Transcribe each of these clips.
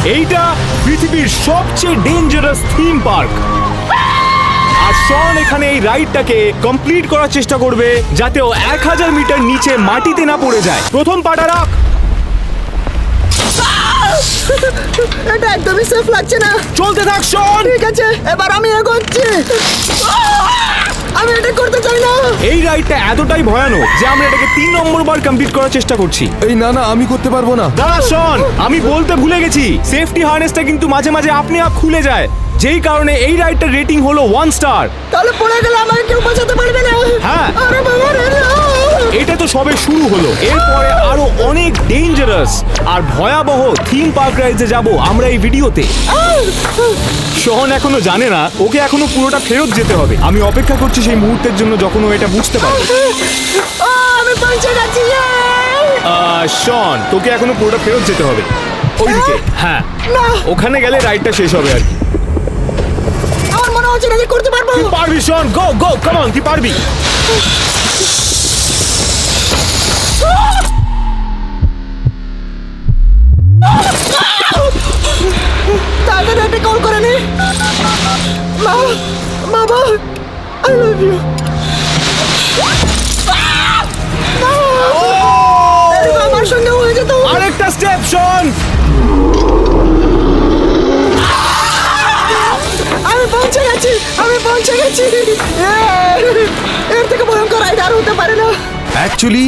এইটা পৃথিবীর সবচেয়ে ডেঞ্জারাস থিম পার্ক। আর শন এখানে এই রাইডটাকে কমপ্লিট করার চেষ্টা করবে যাতে ও 1000 মিটার নিচে মাটিতে না পড়ে যায়। প্রথম পাটা রাখ। এটা একদমই সেফ লাগছে না। চলতে থাক শন। ঠিক আছে, এবার আমি এগোচ্ছি। আমি এটা করতে চাই না। এই রাইডটা এতটাই ভয়ানক যে আমরা এটাকে 3 নম্বর বার কমপ্লিট করার চেষ্টা করছি। এই না না, আমি করতে পারবো না। দাঁড়া শন, আমি বলতে ভুলে গেছি, সেফটি হার্নেসটা কিন্তু মাঝে মাঝে আপনি আপ খুলে যায়, যেই কারণে এই রাইডটার রেটিং হলো 1 স্টার। তাহলে পড়ে গেলে আমাকে কেউ বাঁচাতে পারবে না। হ্যাঁ। আরে বাবা রে না। এটা তো সবে শুরু হলো, এরপরে আরো অনেক ডেঞ্জারাস আর ভয়াবহ থিম পার্ক রাইডে যাব আমরা এই ভিডিওতে। শহন এখনো জানে না, ওকে এখনো পুরোটা ফেরত যেতে হবে। আমি অপেক্ষা করছি সেই মুহূর্তের জন্য যখন ও এটা বুঝতে পারবে। আমি পৌঁছে গেছি। শন, তোকে এখনো পুরোটা ফেরত যেতে হবে ওইদিকে। হ্যাঁ, না, ওখানে গেলে রাইডটা শেষ হবে আর কি। আমার মনে হচ্ছে না যে করতে পারবো। তুই পারবি শন, গো গো, কাম অন, তুই পারবি। তাড়াতাড়ি একটা কল করে নে। মা, বাবা, আই লাভ ইউ। আমার সঙ্গে হয়ে যেত। আরেকটা স্টেপ শন। আমি পৌঁছে গেছি, আমি পৌঁছে গেছি। এর থেকে ভয়ঙ্কর রাইড আর হতে পারে না। অ্যাকচুয়ালি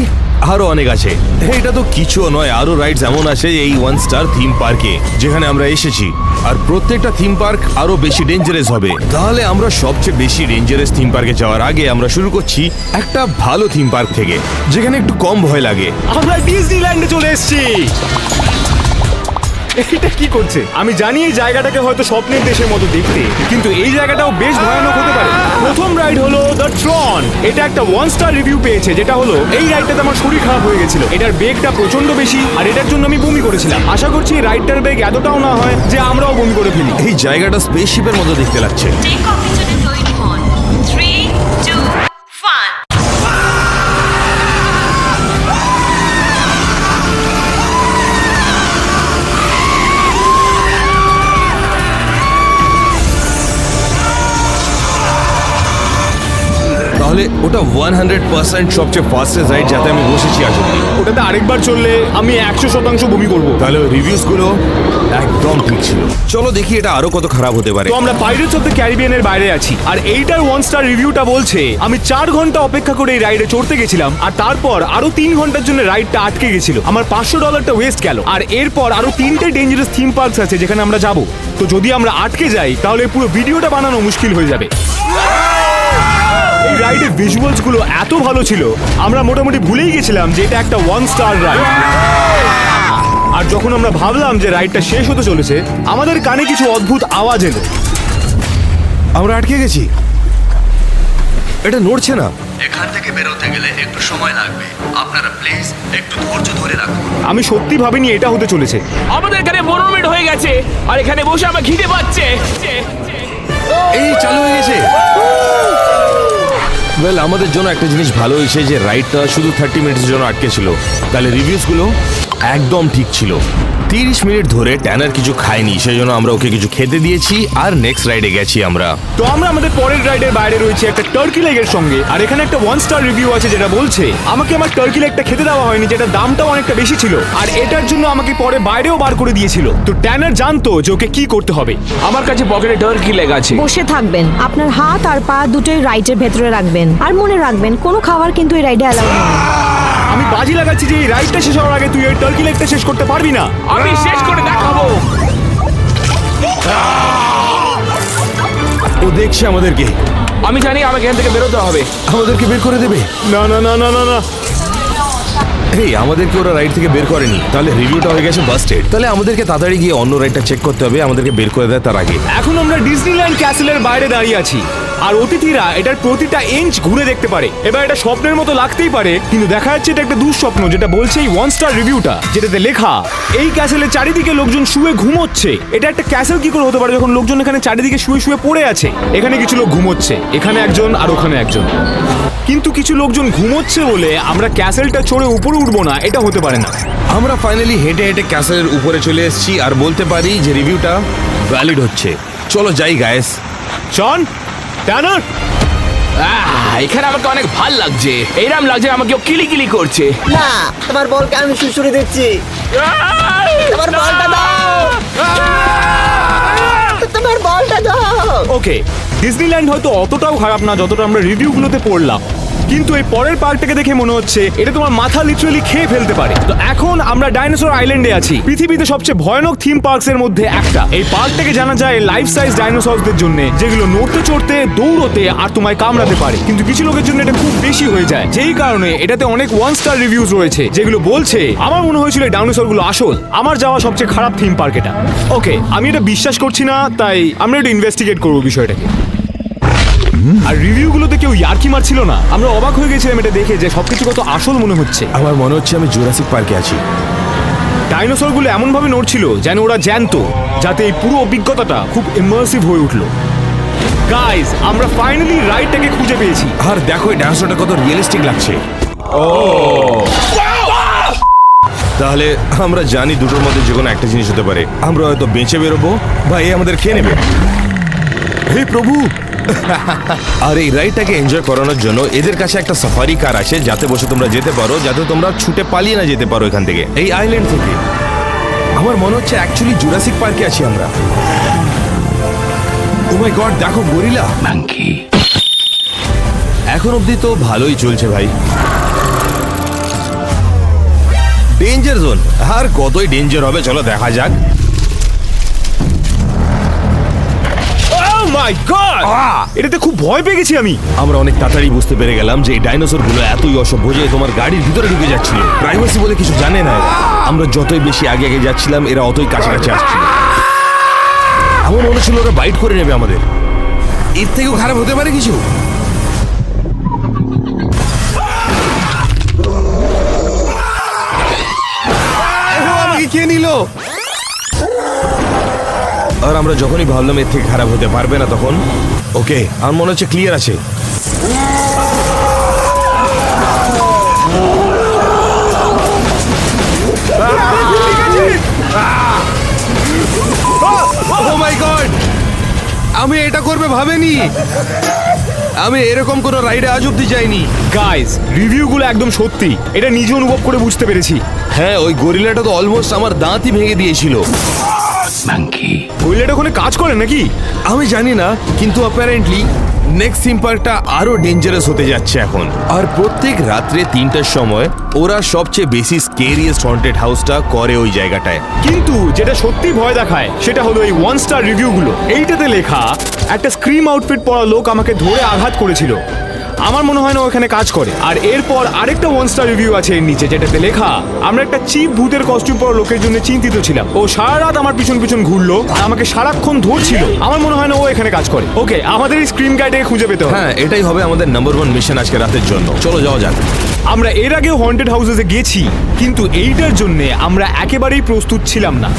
আরো অনেক আছে। এটা তো কিছু নয়, আরো রাইডস এমন আছে এই 1 স্টার থিম পার্কে যেখানে আমরা এসেছি। আর প্রত্যেকটা থিম পার্ক আরো বেশি ডেঞ্জারাস হবে। তাহলে আমরা সবচেয়ে বেশি ডেঞ্জারাস থিম পার্কে যাওয়ার আগে আমরা শুরু করছি একটা ভালো থিম পার্ক থেকে, যেখানে একটু কম ভয় লাগে। আমরা ডিজনিল্যান্ডে চলে এসেছি। এটা কি করছে? আমি জানি এই জায়গাটাকে হয়তো স্বপ্নের দেশের মতো দেখতে, কিন্তু এই জায়গাটাও বেশ ভয়ানক হতে পারে। প্রথম রাইড হলো দ্য ট্রন। এটা একটা 1 স্টার রিভিউ পেয়েছে, যেটা হলো এই রাইডটাতে আমার শরীর খারাপ হয়ে গেছিল। এটার বেগটা প্রচন্ড বেশি আর এটার জন্য আমি বমি করেছিলাম। আশা করছি এই রাইডটার বেগ এতটাও না হয় যে আমরাও বমি করে ফেলি। এই জায়গাটা স্পেসশিপের মতো দেখতে লাগছে। Take off পিছনে তৈরি হন। 3, 2, 1 তাহলে ওটা 100% সবচেয়ে ফাস্টেস্ট রাইড যাতে আমি বসেছি আজ অব্দি। ওটাতে আরেকবার চললে আমি 100% বমি করবো। তাহলে রিভিউজ গুলো একদম ঠিক ছিল। চলো দেখি এটা আরো কত খারাপ হতে পারে। তো আমরা পাইরেটস অফ দ্য ক্যারিবিয়ানের বাইরে আছি আর এইটার 1 স্টার রিভিউটা বলছে আমি 4 ঘন্টা অপেক্ষা করে এই রাইডে চড়তে গেছিলাম আর তারপর আরো 3 ঘন্টার জন্য রাইডটা আটকে গেছিল। আমার $500টা ওয়েস্ট গেল। আর এরপর আরো 3টে ডেঞ্জারাস থিম পার্কস আছে যেখানে আমরা যাব। তো যদি আমরা আটকে যাই তাহলে পুরো ভিডিওটা বানানো মুশকিল হয়ে যাবে। এই রাইডের ভিজুয়ালস গুলো এত ভালো ছিল আমরা মোটামুটি ভুলেই গেছিলাম যে এটা একটা 1 স্টার রাইড। আর যখন আমরা ভাবলাম যে রাইডটা শেষ হতে চলেছে আমাদের কানে কিছু অদ্ভুত আওয়াজ এলো। আমরা আটকে গেছি, এটা নড়ছে না। এখান থেকে বেরোতে গেলে একটু সময় লাগবে। আপনারা প্লিজ একটু ধৈর্য ধরে রাখুন। আমি সত্যি ভাবিনি এটা হতে চলেছে। আমাদের এখানে 15 মিনিট হয়ে গেছে আর এখানে বসে আমার খিদে পাচ্ছে। এই চালু হয়ে গেছে। ওয়েল, আমাদের জন্য একটা জিনিস ভালো হয়েছে যে রাইডটা শুধু 30 মিনিটের জন্য আটকে ছিল। তাহলে রিভিউজ গুলো একদম ঠিক ছিল। 30 মিনিট ধরে ট্যানার কিছু খায়নি, সেই জন্য আমরা ওকে কিছু খেতে দিয়েছি আর নেক্সট রাইডে গেছি আমরা। তো আমরা আমাদের পরের রাইডের বাইরে রয়েছে একটা টার্কি লেগের সঙ্গে। আর এখানে একটা 1 স্টার রিভিউ আছে যেটা বলছে আমাকে আমার টার্কি লেগটা খেতে দেওয়া হয়নি, যেটা দামটাও অনেকটা বেশি ছিল আর এটার জন্য আমাকে পরে বাইরেও বার করে দিয়েছিল। তো ট্যানার জানতো যে ওকে কি করতে হবে। আমার কাছে পকেটে টার্কি লেগ আছে। বসে থাকবেন, আপনার হাত আর পা দুটোই রাইডের ভেতরে রাখবেন আর মনে রাখবেন কোনো খাবার কিন্তু এই রাইডে অ্যালাউ নয়। আমি বাজি লাগাচ্ছি যে এই রাইডটা শেষ হওয়ার আগে তুই ওই টার্কি লেগটা শেষ করতে পারবি না। আমি শেষ করে দেখাবো। ও দেখছে আমাদেরকে। আমি জানি আমাকে এখান থেকে বেরোতে হবে। আমাদেরকে বের করে দেবে। না না না না না না, এই আমাদেরকে ওরা রাইড থেকে বের করেনি, তাহলে রিভিউটা হয়ে গেছে বাস্টেড। তাহলে আমাদেরকে তাড়াতাড়ি গিয়ে অন্য রাইডটা চেক করতে হবে, আমাদেরকে বের করে দেয় তার আগে। এখন আমরা ডিজনিল্যান্ড ক্যাসেলের বাইরে দাঁড়িয়ে আছি আর অতিথিরা এটার প্রতিটা ইঞ্চ ঘুরে দেখতে পারে। এবার এটা স্বপ্নের মতো লাগতেই পারে, কিন্তু দেখা যাচ্ছে এটা একটা দুঃস্বপ্ন, যেটা বলছে এই 1 স্টার রিভিউটা, যেটাতে লেখা এই ক্যাসেলের চারিদিকে লোকজন শুয়ে ঘুমোচ্ছে। এটা একটা ক্যাসেল কি করে হতে পারে যখন লোকজন এখানে চারিদিকে শুয়ে শুয়ে পড়ে আছে? এখানে কিছু লোক ঘুমোচ্ছে, এখানে একজন আর ওখানে একজন। কিন্তু কিছু লোকজন ঘুমোচ্ছে বলে আমরা ক্যাসেলটা চড়ে উপরে উঠবো না, এটা হতে পারে না। আমরা ফাইনালি হেঁটে হেঁটে ক্যাসেলের উপরে চলে এসেছি আর বলতে পারি যে রিভিউটা ভ্যালিড হচ্ছে। চলো যাই গাইস। শন, ট্যানার, এখানে আমাকে অনেক ভাল লাগছে, এইরকম লাগছে আমাকে কেউ কিলি করছে। না, তোমার বলকে আমি শুশুরে দিচ্ছি। তোমার বলটা দাও, তোমার বলটা দাও। ওকে, ডিজনিল্যান্ড হয়তো অতটাও খারাপ না যতটা আমরা রিভিউগুলোতে পড়লাম, কিন্তু এই পরের পার্কটাকে দেখে মনে হচ্ছে এটা তোমার মাথা লিটারালি খেয়ে ফেলতে পারে। তো এখন আমরা ডাইনোসর আইল্যান্ডে আছি, পৃথিবীতে সবচেয়ে ভয়ানক থিম পার্কস এর মধ্যে একটা। এই পার্কটাকে জানা যায় লাইফ সাইজ ডাইনোসরদের জন্য, যেগুলো নড়তে চড়তে, দৌড়তে আর তোমায় কামড়াতে পারে। কিন্তু কিছু লোকের জন্য এটা খুব বেশি হয়ে যায়, যেই কারণে এটাতে অনেক 1 স্টার রিভিউজ রয়েছে, যেগুলো বলছে আমার মনে হয়েছিল এই ডাইনোসরগুলো আসল। আমার যাওয়া সবচেয়ে খারাপ থিম পার্ক এটা। ওকে, আমি এটা বিশ্বাস করছি না, তাই আমরা একটু ইনভেস্টিগেট করবো বিষয়টাকে। আর রিভিউগুলোতে কেউ ইয়ার্কি মারছিল না, আমরা অবাক হয়ে গেছিলাম এটা দেখে যে সবকিছু কত আসল মনে হচ্ছে। আমার মনে হচ্ছে আমি জুরাসিক পার্কে আছি। ডাইনোসরগুলো এমন ভাবে নড়ছিল যেন ওরা জ্যান্ত, যাতে এই পুরো অভিজ্ঞতাটা খুব ইমার্সিভ হয়ে উঠলো। গাইস, আমরা ফাইনালি রাইডটাকে খুঁজে পেয়েছি। আর দেখো এই ডাইনোসরটা কত রিয়েলিস্টিক লাগছে। তাহলে আমরা জানি দুটোর মধ্যে যে কোনো একটা জিনিস হতে পারে। আমরা হয়তো বেঁচে বেরোবো বা এ আমাদের খেয়ে নেবে। হে প্রভু! আর এই রাইডটাকে এনজয় করানোর জন্য এদের কাছে একটা সাফারি কার আছে, যাতে বসে তোমরা যেতে পারো, যাতে তোমরা ছুটে পালিয়ে না যেতে পারো এখান থেকে, এই আইল্যান্ড থেকে। আমার মনে হচ্ছে অ্যাকচুয়ালি জুরাসিক পার্কে আছি আমরা। ও মাই গড, দেখো গরিলা। এখন অবধি তো ভালোই চলছে ভাই। ডেঞ্জার জোন, আর কতই ডেঞ্জার হবে, চলো দেখা যাক। মাই গড, এটাতে খুব ভয় পেয়ে গেছি আমি। আমরা অনেক তাড়াতাড়ি বুঝতে পেরে গেলাম যে এই ডাইনোসর গুলো এতই অসভ্য যে তোমার গাড়ির ভিতরে ঢুকে যাচ্ছিল। প্রাইভেসি বলে কিছু জানে না এরা। আমরা যতই বেশি আগে আগে যাচ্ছিলাম এরা অতই কাছাকাছি আসছিল। এমন মনে ছিল ওরা বাইট করে নেবে আমাদের। এর থেকেও খারাপ হতে পারে কিছু। আমাকে কে নিল? আর আমরা যখনই ভাবলাম এর থেকে খারাপ হতে পারবে না, তখন ওকে, আমার মনে হচ্ছে ক্লিয়ার আছে। Oh my God! আমি এটা করবে ভাবেনি। আমি এরকম কোনো রাইডে আজ অব্দি যাইনি। গাইস, রিভিউগুলো একদম সত্যি, এটা নিজে অনুভব করে বুঝতে পেরেছি। হ্যাঁ, ওই গরিলাটা তো অলমোস্ট আমার দাঁতই ভেঙে দিয়েছিল। গরিলাটা ওখানে কাজ করে নাকি? আমি জানি না, কিন্তু অ্যাপারেন্টলি নেক্সট থিম পার্কটা আরো ডেঞ্জারাস হতে যাচ্ছে এখন। আর প্রত্যেক রাত্রে 3টার সময় ওরা সবচেয়ে বেশি স্কেরিয়েস্ট হন্টেড হাউসটা করে ওই জায়গাটায়। কিন্তু যেটা সত্যি ভয় দেখায় সেটা হলো এই 1 স্টার রিভিউগুলো। এইটাতে লেখা একটা স্ক্রিম আউটফিট পরা লোক আমাকে ধরে আঘাত করেছিল। আমার মনে হয় না ওখানে কাজ করে। আর এরপর আরেকটা 1 স্টার রিভিউ আছে এর নিচে, যেটাতে লেখা আমরা একটা চিপ ভূতের কস্টিউম পরা লোকের জন্য চিন্তিত ছিলাম। ও সারা রাত আমার পিছন পিছন ঘুরলো, আমাকে সারাক্ষণ ধরছিল। আমার মনে হয় না ও এখানে কাজ করে। ওকে, আমাদের এই স্ক্রিম গাইডটাকে খুঁজে পেতে হবে। হ্যাঁ, এটাই হবে আমাদের নাম্বার 1 মিশন আজকে রাতের জন্য। চলো যাওয়া যাক। আমরা এর আগেও হন্টেড হাউসেসে জন্য কিন্তু এইটার জন্য আমরা একেবারেই প্রস্তুত ছিলাম না।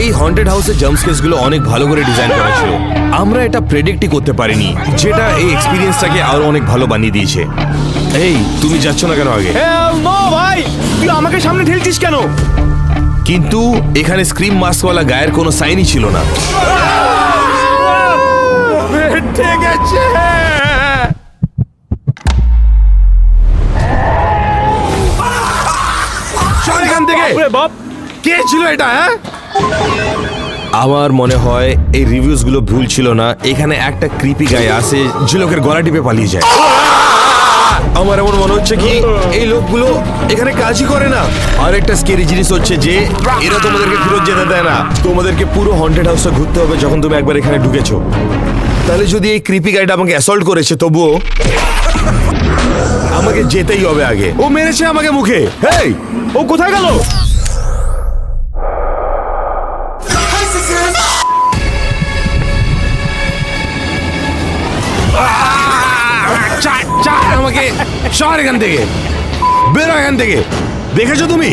এই হন্টেড হাউসের জাম্পস্কেয়ারস গুলো অনেক ভালো করে ডিজাইন করা ছিল। আমরা এটা প্রেডিক্টই করতে পারিনি, যেটা এই এক্সপিরিয়েন্সটাকে আরো অনেক ভালো বানিয়ে দিয়েছে। এই, তুমি যাচ্ছ না কেন আগে? ভাই, তুই আমাকে সামনে ঠেলছিস কেন? কিন্তু এখানে স্ক্রিম মাস্কওয়ালা গায়ের কোনো সাইনই ছিল না। ঠিক আছে, চল এখান থেকে। বাপ, কে ছিল এটা? হ্যাঁ, আমার মনে হয় এই রিভিউজ গুলো ভুল ছিল না। এখানে একটা ক্রিপি গায়ে আসে যে লোকের গলা টিপে পালিয়ে যায়। আমার এমন মনে হচ্ছে কি এই লোকগুলো এখানে কাজই করে না। আর একটা স্কেরি জিনিস হচ্ছে যে এরা তোমাদেরকে ফেরত যেতে দেয় না। তোমাদেরকে পুরো হন্টেড হাউসটা ঘুরতে হবে যখন তুমি একবার এখানে ঢুকেছো। তাহলে যদি এই ক্রিপি গাইটা আমাকে অ্যাসল্ট করেছে, তবুও আমাকে যেতেই হবে আগে। ও মেরেছে আমাকে মুখে। হেই, ও কোথায় গেল? আমাকে সর এখান থেকে, বেরো এখান থেকে। দেখেছো তুমি?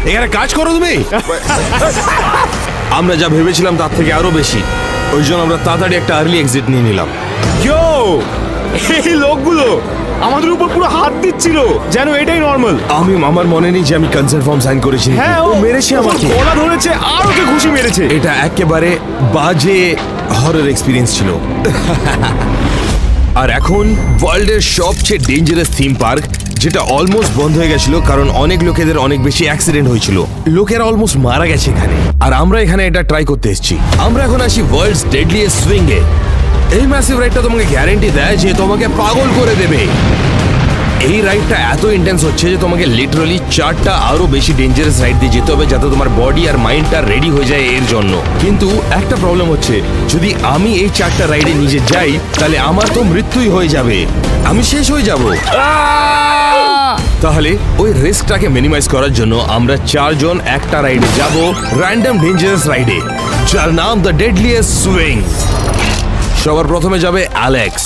এখানে কাজ করো তুমি? আমরা যা ভেবেছিলাম তার থেকে আরো বেশি, ওই জন্য আমরা তাড়াতাড়ি একটা আর্লি এক্সিট নিয়ে নিলাম। ইয়ো, এই লোকগুলো আমাদের উপর পুরো হাত দিচ্ছিল যেন এটাই নর্মাল। আমার মনে নেই যে আমি কনসার্ট ফর্ম সাইন করেছি। হ্যাঁ, ও মেরেছে আমাকে। গলা ধরেছে আর ওকে ঘুষি মেরেছে। এটা একেবারে বাজে হরর এক্সপিরিয়েন্স ছিল। আর এখন ওয়ার্ল্ডের সবচেয়ে ডেঞ্জারাস থিম পার্ক, যেটা অলমোস্ট বন্ধ হয়ে গেছিল কারণ অনেক লোকেদের অনেক বেশি অ্যাক্সিডেন্ট হয়েছিল, লোকেরা অলমোস্ট মারা গেছে এখানে। আর আমরা এখানে এটা ট্রাই করতে এসেছি। আমরা এখন আসি ওয়ার্ল্ডস ডেডলিয়েস্ট সুইং এ। এই ম্যাসিভ রাইডটা তোমাকে গ্যারান্টি দেয় যে তোমাকে পাগল করে দেবে। এই রাইডটা এত ইন্টেন্স হচ্ছে যে তোমাকে লিটারালি 4টা আরো বেশি ডেঞ্জারাস রাইড দিয়ে যেতে হবে যাতে তোমার বডি আর মাইন্ডটা রেডি হয়ে যায় এর জন্য। কিন্তু একটা প্রবলেম হচ্ছে, যদি আমি এই 4টা রাইডে নিজে যাই তাহলে আমার তো মৃত্যুই হয়ে যাবে, আমি শেষ হয়ে যাব। তাহলে ওই রিস্কটাকে মিনিমাইজ করার জন্য আমরা 4 জন একটা রাইডে যাব, র্যান্ডম ডেঞ্জারাস রাইডে, যার নাম দ্য ডেডলিয়েস্ট সুইং। সবার প্রথমে যাবে অ্যালেক্স।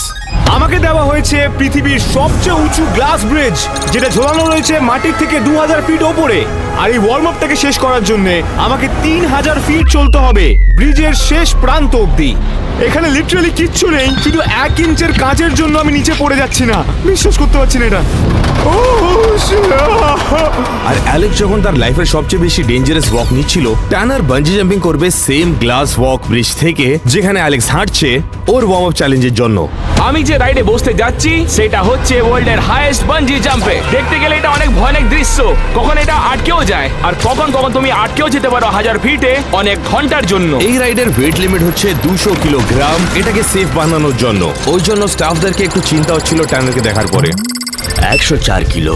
আমাকে দেওয়া হয়েছে পৃথিবীর সবচেয়ে উঁচু গ্লাস ব্রিজ, যেটা ঝোলানো রয়েছে মাটির থেকে 2000 ফিট ওপরে। আর এই ওয়ার্ম আপটাকে শেষ করার জন্য আমাকে 3000 ফিট চলতে হবে ব্রিজের শেষ প্রান্ত অব্দি। এখানে লিটারালি কিচ্ছু নেই, শুধু 1 ইঞ্চের কাঁচের জন্য আমি নিচে পড়ে যাচ্ছি না। বিশ্বাস করতে পারছি না এটা। আর অ্যালেক্স যখন তার লাইফের সবচেয়ে বেশি ডেঞ্জারাস ওয়াক নিচ্ছিল, ট্যানার বাঞ্জি জাম্পিং করবে সেম গ্লাস ওয়াক ব্রিজ থেকে যেখানে অ্যালেক্স হাঁটছে ওর ওয়ার্ম আপ চ্যালেঞ্জের জন্য। আমি যে রাইডে বসতে যাচ্ছি সেটা হচ্ছে ওয়ার্ল্ডের হাইয়েস্ট বানজি জাম্পে। দেখতে গেলে এটা অনেক ভয়ানক দৃশ্য। কখন এটা আটকেও যায়, আর কখন কখন তুমি আটকেও যেতে পারো 1000 ফিটে অনেক ঘন্টার জন্য। এই রাইডের ওয়েট লিমিট হচ্ছে 200 কিলোগ্রাম, এটাকে সেফ বানানোর জন্য। ওই জন্য স্টাফদেরকে একটু চিন্তা হচ্ছিল ট্যানারকে দেখার পরে। 104 কিলো।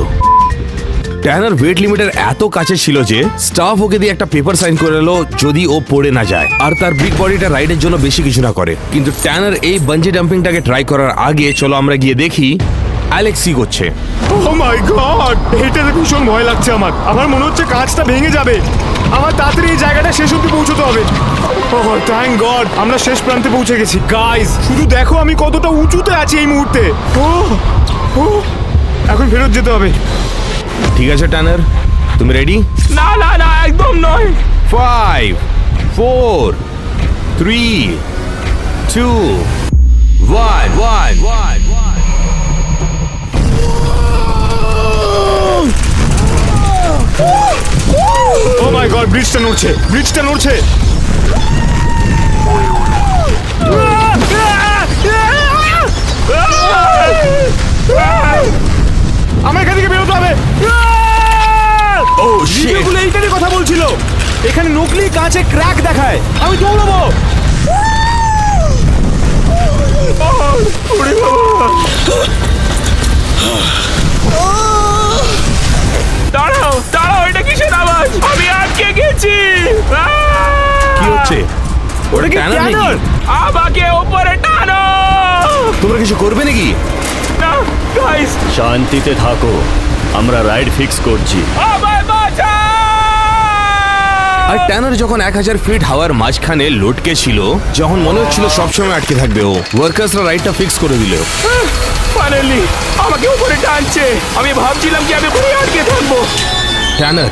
ট্যানার ওয়েট লিমিটের এত কাছে ছিল যে স্টাফ ওকে দিয়ে একটা পেপার সাইন করে এলো যদি ও পড়ে না যায় আর তার বিগ বডিটা রাইডের জন্য বেশি কিছু না করে। কিন্তু ট্যানার এই বাঞ্জি জাম্পিংটাকে ট্রাই করার আগে চলো আমরা গিয়ে দেখি অ্যালেক্স কি করছে। ও মাই গড, এটাতে ভীষণ ভয় লাগছে আমার। আমার মনে হচ্ছে কাঁচটা ভেঙে যাবে। আমার তাড়াতাড়ি এই জায়গাটা শেষ অব্দি পৌঁছতে হবে। ওহ থ্যাংক গড, আমরা শেষ প্রান্তে পৌঁছে গেছি। গাইস, শুধু দেখো আমি কতটা উঁচুতে আছি এই মুহূর্তে। ও এখন ফেরত যেতে হবে। ঠিক আছে ট্যানার, তুমি রেডি? না না না, একদম নয়। 5 4 3 2 1 ও মাই গড, ব্রিজটা নড়ছে, ব্রিজটা নড়ছে। আমার এখান থেকে বেরোতে হবে। ও শিট! ভিডিওগুলো এইটারই কথা বলছিল। এখানে নকলি কাঁচে ক্র্যাক দেখায়। আমি দৌড়াবো। ওরে বাবা! দাঁড়াও দাঁড়াও, এটা কিসের আওয়াজ? আমি আটকে গেছি। কি হচ্ছে? ওটা কি ট্যানার নাকি? ট্যানার? আমাকে উপরে টানো। তোমরা কিছু করবে নাকি? না গাইস, শান্তিতে থাকো, আমরা রাইড ফিক্স করছি। আমায় বাঁচাও। আর ট্যানার যখন 1000 ফিট হাওয়ার মাঝখানে লটকে ছিল, যখন মনে হচ্ছিল সবসময় আটকে থাকবে, ও ওয়ার্কার্সরা রাইডটা ফিক্স করে দিল। ফাইনালি আমাকে উপরে টানছে। আমি ভাবছিলাম কি আমি উপরে আটকে থাকবো। ট্যানার,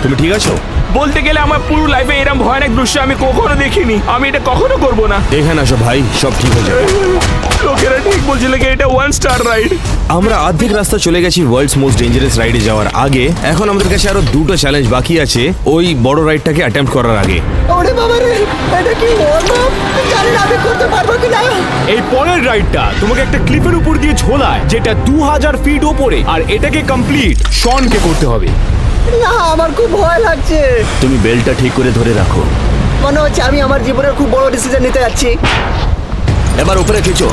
তুমি ঠিক আছো? বলতে গেলে আমার পুরো লাইফে এরকম ভয়ানক দৃশ্য আমি কখনো দেখিনি। আমি এটা কখনো করব না। এখানে আসো ভাই, সব ঠিক হয়ে যাবে। লোকেরা ঠিক বলছিল কি এটা 1 স্টার রাইড। আমরা অর্ধেক রাস্তা চলে গেছি ওয়ার্ল্ডস মোস্ট ডেঞ্জারাস রাইডে যাওয়ার আগে। এখন আমাদের কাছে আরো 2টো চ্যালেঞ্জ বাকি আছে ওই বড় রাইডটাকে অ্যাটেম্প্ট করার আগে। ওরে বাবা রে, এটা কি ওয়ার্ম আপ? জানি না আমি করতে পারবো কি না। এই পরের রাইডটা তোমাকে একটা ক্লিপের উপর দিয়ে ঝোলায়, যেটা 2000 ফিট ওপরে। আর এটাকে কমপ্লিট শনকে করতে হবে। না, আমার খুব ভয় লাগছে। তুমি বেলটা ঠিক করে ধরে রাখো। মনে হচ্ছে আমি আমার জীবনের খুব বড় ডিসিশন নিতে যাচ্ছি। এবার উপরে খেচো।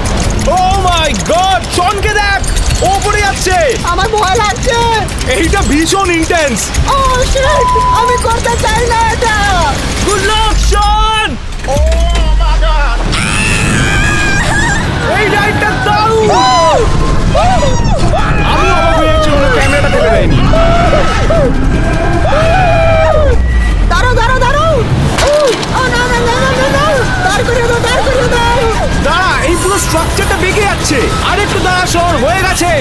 ও মাই গড, শনকে দেখ, ও পড়ে যাচ্ছে। আমার ভয় লাগছে। এইটা ভীষণ ইন্টেন্স। ও শিট, আমি করতে চাই না এটা। গুড লাক শন। ও মাই গড, এই রাইডটা দারুণ। আমি অবাক হয়ে যাচ্ছি, ওরা ক্যামেরাটা ফেলে দেয়নি। দাঁড়াও দাঁড়াও দাঁড়াও। ও না না না না না না, দাঁড় করিয়ে দাও, দাঁড় করিয়ে দাও। দাঁড়া, এই পুরো স্ট্রাকচারটা বেঁকে যাচ্ছে। আরেকটু দাঁড়া শন, হয়ে গেছে।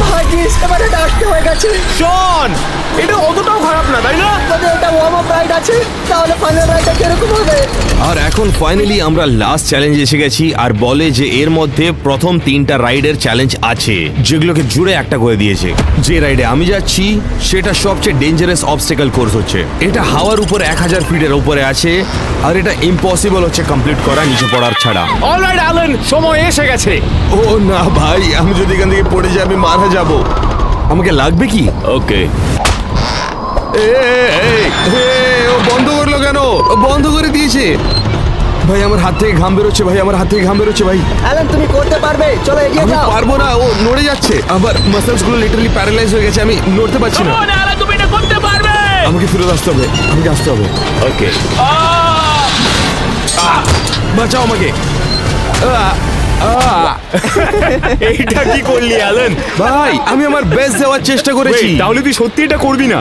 ভাগ্যিস এবারে আছে। শন, এটা অতটাও খারাপ না, তাই না? যদি এটা ওয়ার্ম আপ রাইড আছে তাহলে ফাইনাল রাইডটা কিরকম হবে? আর এখন ফাইনালি আমরা লাস্ট চ্যালেঞ্জ এসে গেছি, আর বলে যে এর মধ্যে প্রথম 3টা রাইডের চ্যালেঞ্জ আছে, যেগুলোকে জুড়ে একটা করে দিয়েছে। যে রাইডে আমি যাচ্ছি সেটা সবচেয়ে ডেঞ্জারাস অবস্টেকল কোর্স হচ্ছে। এটা হাওয়ার উপর 1000 ফিটের উপরে আছে, আর এটা ইম্পসিবল হচ্ছে কমপ্লিট করা নিচে পড়ার ছাড়া। অলরাইট অ্যালেন, সময় এসে গেছে। ও না ভাই, আমি যদি এখান থেকে পড়ে যাই আমি মারা যাব। আমাকে লাগবে কি? ওকে, ও বন্ধ করলো কেন? ও বন্ধ করে দিয়েছে। ভাই আমার হাত থেকে ঘাম বেরোচ্ছে, ভাই আমার হাত থেকে ঘাম বেরোচ্ছে ভাই। অ্যালেন তুমি করতে পারবে, চলো এগিয়ে আমি যাও। পারবো না, ও নড়ে যাচ্ছে। আবার মাসলস গুলো লিটারালি প্যারালাইজ হয়ে গেছে, আমি নড়তে পারছি না। তুমি এটা করতে পারবে। আমাকে ফিরে আসতে হবে, আমাকে আসতে হবে। ওকে। বাঁচাও আমাকে। এইটা কি করলি অ্যালেন? ভাই আমি আমার বেস্ট দেওয়ার চেষ্টা করেছি। Wait, তাহলে তুই সত্যি এটা করবি না?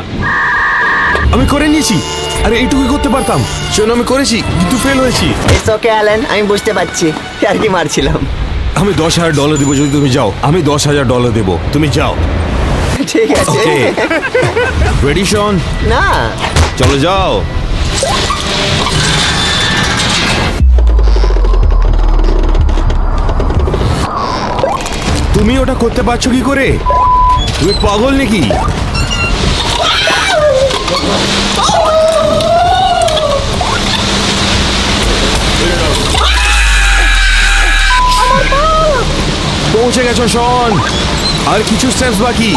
আমি করে নিয়েছি। আরে এইটুকুই করতে পারতাম। শোনো আমি করেছি কিন্তু ফেল হয়েছি। ইটস ওকে অ্যালেন, আমি বুঝতে পারছি, আর কি মারছিলাম। আমি $10,000 দেবো যদি তুমি যাও। আমি $10,000 দেবো, তুমি যাও। ঠিক আছে। ওকে রেডি শন? না চলো যাও। তুমি ওটা করতে পারছো কি করে? তুমি পাগল নাকি? পৌঁছে গেছো শন, আর কিছু স্টেপস বাকি।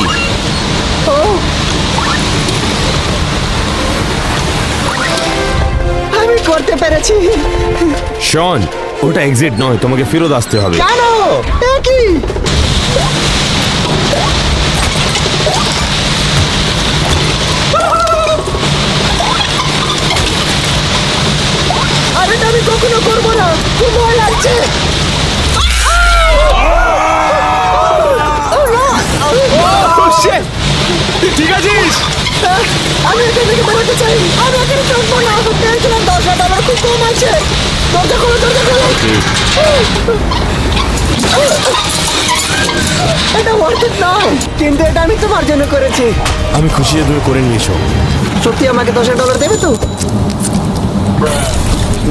আমি করতে পেরেছি। শন ওটা এক্সিট নয়, তোমাকে ফেরত আসতে হবে। কেন? এ কি? আর এটা আমি কখনো করবো না, খুব ভয় লাগছে। Oh, shit! তুই ঠিক আছিস? আমি এখান থেকে বেরোতে চাই, আমি এখানে চলবো না। পেয়েছিলাম $10,000, খুব কম আছে। দরজা খোলো, দরজা খোলো। এটা ওয়ার্থ ইট নয়, কিন্তু এটা আমি তোমার জন্য করেছি। আমি খুশি যে তুমি করে নিয়েছো। সত্যি আমাকে $10,000 দেবে তো?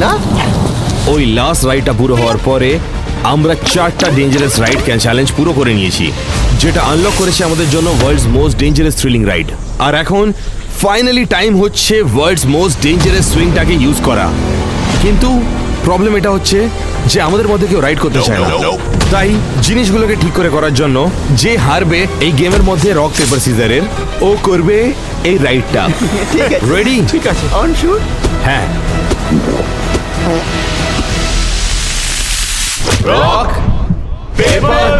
না ওই লাস্ট রাইডটা পুরো হওয়ার পরে আমরা 4টা ডেঞ্জারাস রাইড চ্যালেঞ্জ পুরো করে নিয়েছি, যেটা আনলক করেছে আমাদের জন্য world's most dangerous thrilling ride. আর এখন ফাইনালি টাইম হচ্ছে ওয়ার্ল্ডস মোস্ট ডেঞ্জারাস সুইংটাকে ইউজ করা। কিন্তু প্রবলেম এটা হচ্ছে যে আমাদের মধ্যে কেউ রাইড করতে চায় না। তাই জিনিসগুলোকে ঠিক করে করার জন্য যে হারবে এই গেমের মধ্যে রক পেপার সিজারের, ও করবে এই রাইডটা। রেডি? ঠিক আছে। On shoot. হ্যাঁ। Rock paper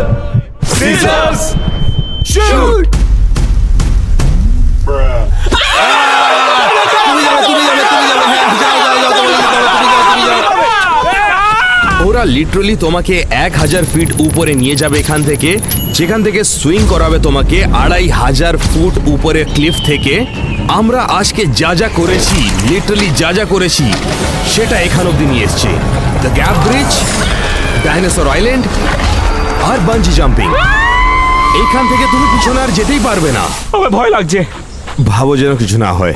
scissors shoot. ওরা লিটারালি তোমাকে 1000 ফিট উপরে নিয়ে যাবে এখান থেকে, যেখান থেকে সুইং করাবে তোমাকে 2500 ফুট উপরে ক্লিফ থেকে। আমরা আজকে যা যা করেছি, লিটারালি যা যা করেছি, সেটা এখান অব্দি নিয়ে এসছে। The gap bridge, dinosaur island, আর বাঞ্জি জাম্পিং। এইখান থেকে তুমি পিছনে আর যেতেই পারবে না। আমার ভয় লাগছে। ভাবো যেন কিছু না হয়।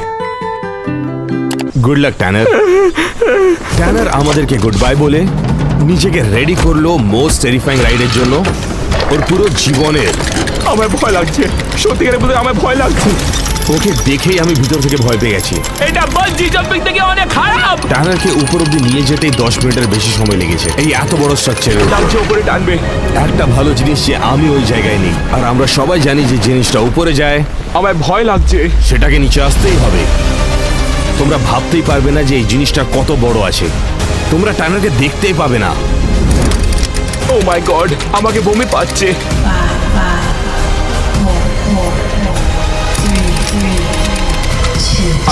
Good luck ট্যানার। ট্যানার আমাদেরকে গুড বাই বলে নিজেকে রেডি করলো মোস্ট টেরিফাইং রাইডের জন্য ওর পুরো জীবনের। আমার ভয় লাগছে, সত্যিকারের বলতে আমার ভয় লাগছে। ওকে দেখেই আমি ভিতর থেকে ভয় পেয়ে গেছি। এটা বানজি জাম্পিং থেকে অনেক খারাপ। ট্যানারকে উপর অব্দি নিয়ে যেতেই 10 মিনিটের বেশি সময় লেগেছে এই এত বড় স্ট্রাকচারে। লাগছে উপরে টানবে। একটা ভালো জিনিস যে আমি ওই জায়গায় নেই, আর আমরা সবাই জানি যে জিনিসটা উপরে যায় আমার ভয় লাগছে। সেটাকে নিচে আসতেই হবে। তোমরা ভাবতেই পারবে না যে এই জিনিসটা কত বড় আছে। তোমরা ট্যানারকে দেখতেই পাবে না। ও মাই গড, আমাকে বমি পাচ্ছে।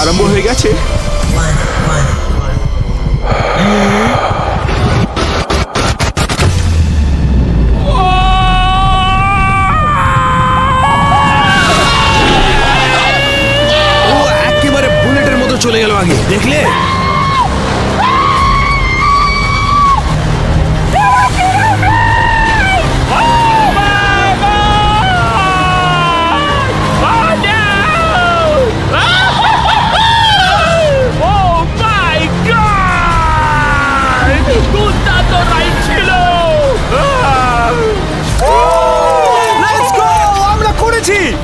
আরম্ভ হয়ে গেছে। ও একেবারে বুলেটের মতো চলে গেল আগে, দেখলে?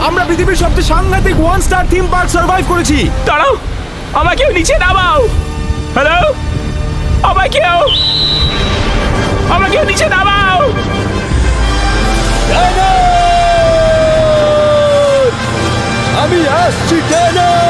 আমরা পৃথিবীর সবচেয়ে সাংঘাতিক 1 স্টার থিম পার্ক সার্ভাইভ করেছি। দাঁড়াও, আমাকেও নিচে নামাও। হ্যালো, আমাকেও নিচে নামাও। আমি আসছি, ড্যানন!